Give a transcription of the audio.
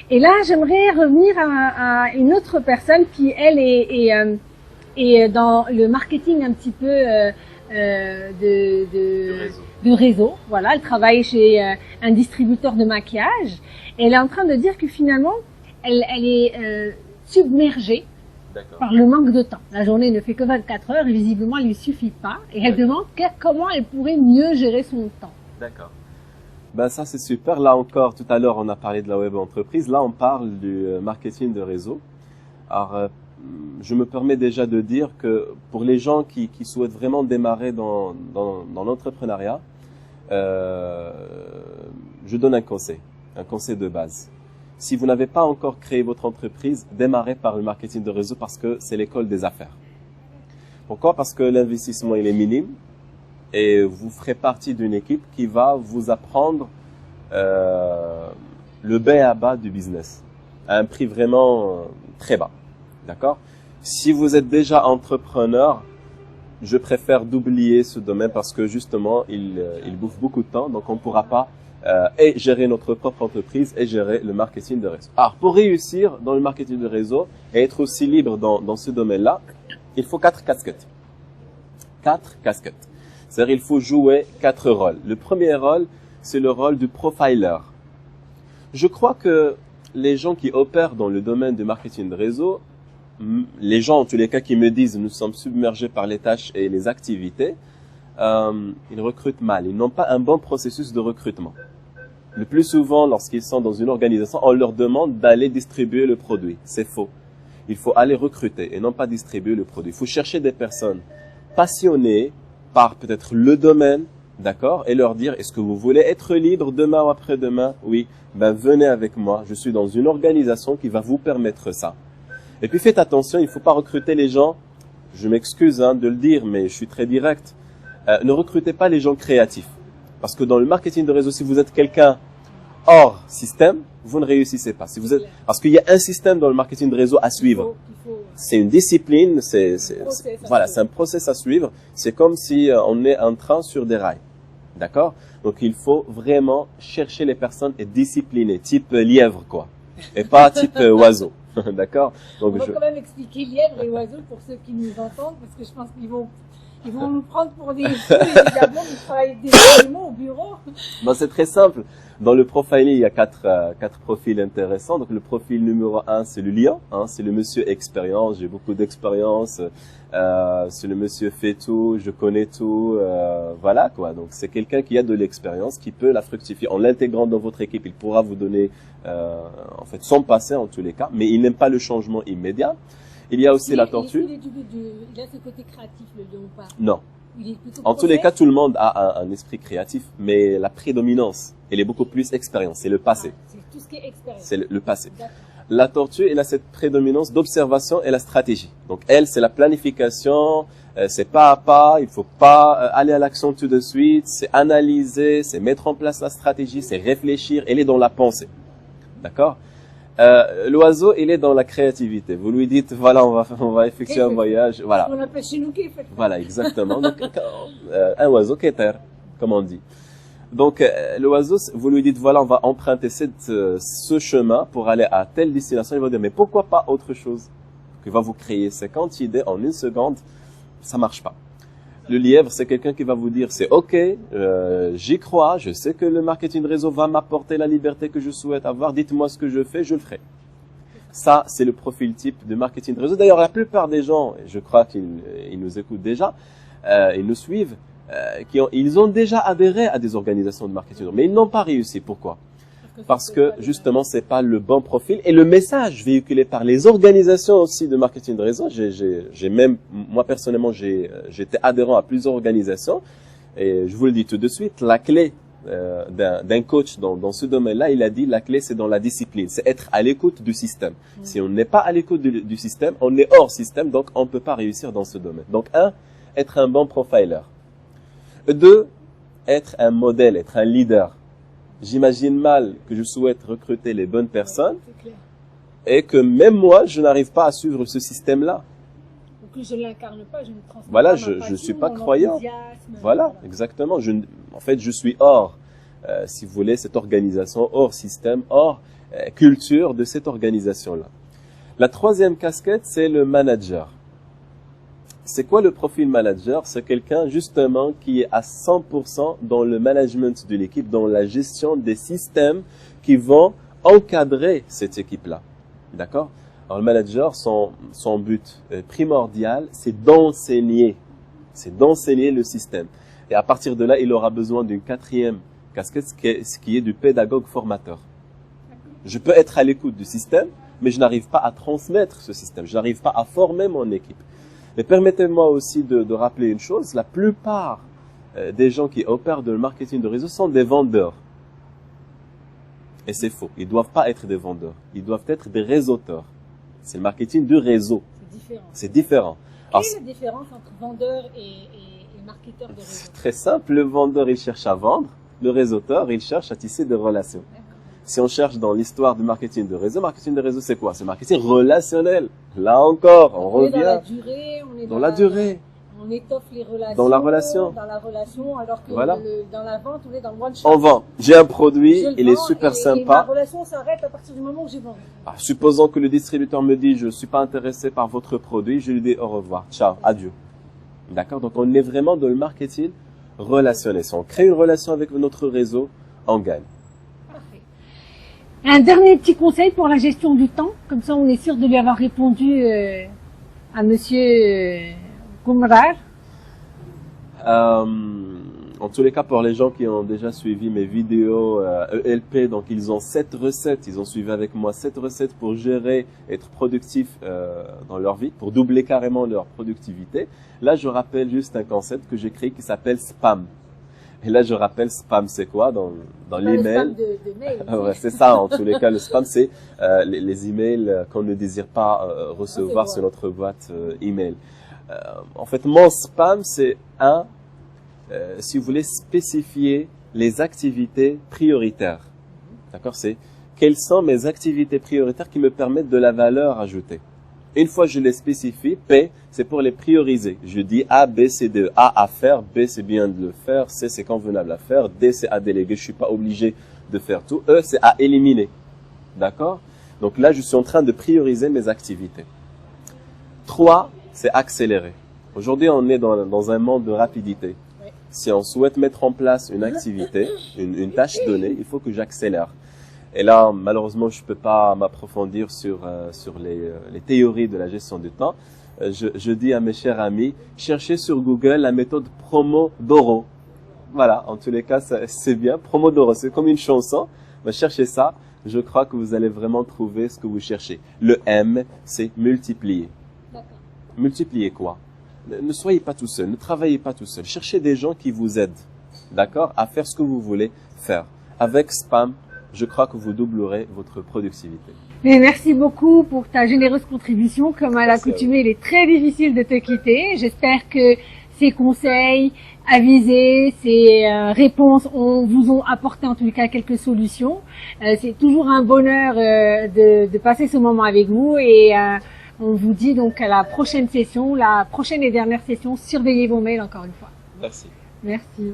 Et là, j'aimerais revenir à une autre personne qui, elle, est dans le marketing un petit peu de réseau. Voilà, elle travaille chez un distributeur de maquillage. Et elle est en train de dire que finalement, elle est submergée par le manque de temps. La journée ne fait que 24 heures et visiblement, elle ne lui suffit pas. Et elle demande comment elle pourrait mieux gérer son temps. D'accord. Ben ça, c'est super. Là encore, tout à l'heure, on a parlé de la web entreprise. Là, on parle du marketing de réseau. Alors, je me permets déjà de dire que pour les gens qui souhaitent vraiment démarrer dans l'entrepreneuriat, je donne un conseil de base. Si vous n'avez pas encore créé votre entreprise, démarrez par le marketing de réseau parce que c'est l'école des affaires. Pourquoi? Parce que l'investissement, il est minime et vous ferez partie d'une équipe qui va vous apprendre le b.a.-ba du business à un prix vraiment très bas. D'accord? Si vous êtes déjà entrepreneur, je préfère d'oublier ce domaine parce que justement, il bouffe beaucoup de temps, donc on ne pourra pas et gérer notre propre entreprise et gérer le marketing de réseau. Alors, pour réussir dans le marketing de réseau et être aussi libre dans ce domaine-là, il faut 4 casquettes. 4 casquettes. C'est-à-dire il faut jouer 4 rôles. Le premier rôle, c'est le rôle du profiler. Je crois que les gens qui opèrent dans le domaine du marketing de réseau, les gens en tous les cas qui me disent nous sommes submergés par les tâches et les activités, ils recrutent mal. Ils n'ont pas un bon processus de recrutement. Le plus souvent, lorsqu'ils sont dans une organisation, on leur demande d'aller distribuer le produit. C'est faux. Il faut aller recruter et non pas distribuer le produit. Il faut chercher des personnes passionnées par peut-être le domaine, d'accord, et leur dire, est-ce que vous voulez être libre demain ou après-demain? Oui, ben venez avec moi. Je suis dans une organisation qui va vous permettre ça. Et puis faites attention, il ne faut pas recruter les gens, je m'excuse de le dire, mais je suis très direct. Ne recrutez pas les gens créatifs. Parce que dans le marketing de réseau, si vous êtes quelqu'un hors système, vous ne réussissez pas. Si vous êtes, parce qu'il y a un système dans le marketing de réseau à suivre. C'est une discipline, c'est un process à suivre. C'est comme si on est en train sur des rails. D'accord? Donc il faut vraiment chercher les personnes et discipliner, type lièvre quoi. Et pas type oiseau. D'accord? Donc on va quand même expliquer lièvre et oiseau pour ceux qui nous entendent, parce que je pense qu'ils vont nous prendre pour des fous, évidemment, qui travaillent des animaux au bureau. Ben, c'est très simple. Dans le profiling, il y a quatre profils intéressants. Donc, le profil numéro 1, c'est le lion. C'est le monsieur expérience. J'ai beaucoup d'expérience. C'est le monsieur fait tout. Je connais tout. Voilà, quoi. Donc, c'est quelqu'un qui a de l'expérience, qui peut la fructifier. En l'intégrant dans votre équipe, il pourra vous donner, en fait, son passé en tous les cas. Mais il n'aime pas le changement immédiat. Il y a aussi la tortue. Il a ce côté créatif, le lion, ou pas? Non. En tous les cas, tout le monde a un esprit créatif, mais la prédominance, elle est beaucoup plus expérience, c'est le passé. C'est tout ce qui est expérience. C'est le passé. La tortue, elle a cette prédominance d'observation et la stratégie. Donc elle, c'est la planification, c'est pas à pas, il faut pas aller à l'action tout de suite, c'est analyser, c'est mettre en place la stratégie, c'est réfléchir, elle est dans la pensée. D'accord? L'oiseau, il est dans la créativité. Vous lui dites, voilà, on va effectuer un voyage. Voilà. On appelle chez nous qui fait. Voilà, exactement. Donc, un oiseau qui est terre, comme on dit. Donc, l'oiseau, vous lui dites, voilà, on va emprunter ce chemin pour aller à telle destination. Il va dire, mais pourquoi pas autre chose? Il va vous créer 50 idées en une seconde. Ça marche pas. Le lièvre, c'est quelqu'un qui va vous dire, c'est OK, j'y crois, je sais que le marketing de réseau va m'apporter la liberté que je souhaite avoir, dites-moi ce que je fais, je le ferai. Ça, c'est le profil type de marketing de réseau. D'ailleurs, la plupart des gens, je crois qu'ils nous écoutent déjà, ils nous suivent, ils ont déjà adhéré à des organisations de marketing, mais ils n'ont pas réussi. Pourquoi? Parce que justement, c'est pas le bon profil. Et le message véhiculé par les organisations aussi de marketing de réseau, j'ai même, moi personnellement, j'étais adhérent à plusieurs organisations. Et je vous le dis tout de suite, la clé d'un coach dans ce domaine-là, il a dit, la clé c'est dans la discipline, c'est être à l'écoute du système. Si on n'est pas à l'écoute du système, on est hors système, donc on ne peut pas réussir dans ce domaine. Donc être un bon profiler. 2, être un modèle, être un leader. J'imagine mal que je souhaite recruter les bonnes personnes et que même moi, je n'arrive pas à suivre ce système-là. Ou que je ne l'incarne pas, je ne transmets voilà, pas je ne suis pas croyant. Voilà, exactement. En fait, je suis hors si vous voulez, cette organisation, hors système, hors culture de cette organisation-là. La troisième casquette, c'est le manager. C'est quoi le profil manager? C'est quelqu'un justement qui est à 100% dans le management de l'équipe, dans la gestion des systèmes qui vont encadrer cette équipe-là. D'accord? Alors le manager, son but primordial, c'est d'enseigner. C'est d'enseigner le système. Et à partir de là, il aura besoin d'une quatrième casquette, ce qui est du pédagogue formateur. Je peux être à l'écoute du système, mais je n'arrive pas à transmettre ce système. Je n'arrive pas à former mon équipe. Mais permettez-moi aussi de rappeler une chose. La plupart des gens qui opèrent dans le marketing de réseau sont des vendeurs. Et c'est faux. Ils ne doivent pas être des vendeurs. Ils doivent être des réseauteurs. C'est le marketing du réseau. C'est différent. C'est différent. Quelle est la différence entre vendeur et marketeur de réseau? C'est très simple. Le vendeur, il cherche à vendre. Le réseauteur, il cherche à tisser des relations. Si on cherche dans l'histoire du marketing de réseau, c'est quoi? C'est marketing relationnel. Là encore, on revient. Dans la durée, on est dans la durée. On étoffe les relations. Dans la relation. Dans la relation, alors que voilà. Dans la vente, on est dans le one shot. On vend. J'ai un produit, il est super sympa. Et ma relation s'arrête à partir du moment où j'ai vendu. Supposons que le distributeur me dit, je ne suis pas intéressé par votre produit, je lui dis au revoir, ciao, adieu. D'accord? Donc on est vraiment dans le marketing relationnel. Si on crée une relation avec notre réseau, on gagne. Un dernier petit conseil pour la gestion du temps, comme ça on est sûr de lui avoir répondu à monsieur Koumrar. En tous les cas, pour les gens qui ont déjà suivi mes vidéos ELP, donc ils ont 7 recettes, ils ont suivi avec moi 7 recettes pour gérer, être productifs dans leur vie, pour doubler carrément leur productivité. Là, je rappelle juste un concept que j'ai créé qui s'appelle SPAM. Et là, je rappelle, spam, c'est quoi dans l'email? De mail. Ouais, c'est ça, en tous les cas, le spam, c'est les emails qu'on ne désire pas recevoir sur notre boîte email. En fait, mon spam, c'est si vous voulez, spécifier les activités prioritaires. D'accord? C'est quelles sont mes activités prioritaires qui me permettent de la valeur ajoutée. Une fois que je les spécifie, P, c'est pour les prioriser. Je dis A, B, C, D. A, à faire. B, c'est bien de le faire. C, c'est convenable à faire. D, c'est à déléguer. Je suis pas obligé de faire tout. E, c'est à éliminer. D'accord? Donc là, je suis en train de prioriser mes activités. 3, c'est accélérer. Aujourd'hui, on est dans un monde de rapidité. Si on souhaite mettre en place une activité, une tâche donnée, il faut que j'accélère. Et là, malheureusement, je ne peux pas m'approfondir sur les théories de la gestion du temps. Je dis à mes chers amis, cherchez sur Google la méthode Pomodoro. Voilà, en tous les cas, c'est bien. Pomodoro, c'est comme une chanson. Cherchez ça. Je crois que vous allez vraiment trouver ce que vous cherchez. Le M, c'est multiplier. Multiplier quoi? Ne soyez pas tout seul, ne travaillez pas tout seul. Cherchez des gens qui vous aident, d'accord, à faire ce que vous voulez faire. Avec Spam, je crois que vous doublerez votre productivité. Mais merci beaucoup pour ta généreuse contribution. Comme à l'accoutumée, il est très difficile de te quitter. J'espère que ces conseils avisés, ces réponses vous ont apporté en tous les cas quelques solutions. C'est toujours un bonheur de passer ce moment avec vous et on vous dit donc à la prochaine session, la prochaine et dernière session. Surveillez vos mails encore une fois. Merci. Merci.